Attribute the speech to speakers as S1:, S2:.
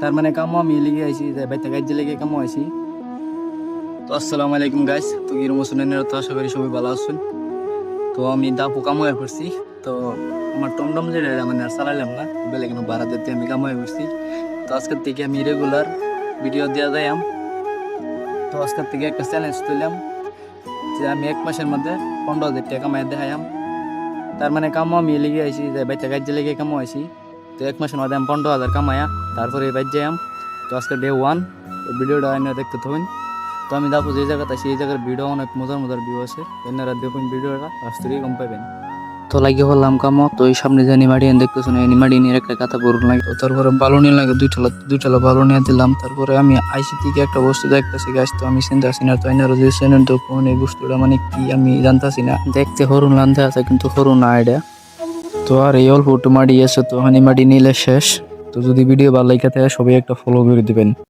S1: তার মানে কামো আমি লিগে আইছি যে বাইতে গাইজ লেগে কামো আইছি। তো আসসালামু আলাইকুম গাইস, তো কিরকম শুনেন, তো আশা করি সবাই ভালো আছেন। তো আমি দাপু কামোয়া করছি। তো আমার টমটম যেটা মানে আর চালাইলাম না, বেলে কেন ভাড়া দিতে আমি কামোয়া করছি। তো আজকের থেকে আমি রেগুলার ভিডিও দেওয়া যাইম। তো আজকের থেকে একটা চ্যালেঞ্জ তুললাম যে আমি 1 মাসের মধ্যে 15,000 টাকা কামাই দেখাইম। তার মানে কামো আমি লিগে আইছি যে বাইতে গাইজ লেগে কামো আইছি। তো 1 মাসের মধ্যে আমি 15,000 কামাইয়া তারপরে বাইর যাইম। তো আজকে ডে 1, তো ভিডিওটা এনে দেখতে থাকুন। তো আমি যাবো যে জায়গাতে আছি, এই জায়গার ভিডিও অনেক মজার মজার ভিউ আছে, আপনারা দেখুন ভিডিওটা আসতেই কম পাবেন। তো লাগিয়ে বললাম কামো, তো এই সামনে যে নিমাড়ি দেখতেছো না, নিমাড়ি নিয়ে একটা কাতা বড় লাগে। তো তারপরে বালু নিয়ে লাগে দুইটা বালু নিয়ে দিলাম। তারপরে আমি আইসি থেকে একটা বস্তু দেখতেছি গাছ, তো আমি চিন্তা আসি না, তো এনারা যে চেনেন তো কোন এই বস্তুটা মানে কি আমি জানতাছি না। দেখতে হরুন লানতে আছে কিন্তু হরুন না এটা। তো আর এই অল্প একটু মাটি আছে, তো হানি মাটি নিলে শেষ। তো যদি ভিডিও ভালো লাগে থাকে সবাই একটা ফলো করে দিবেন।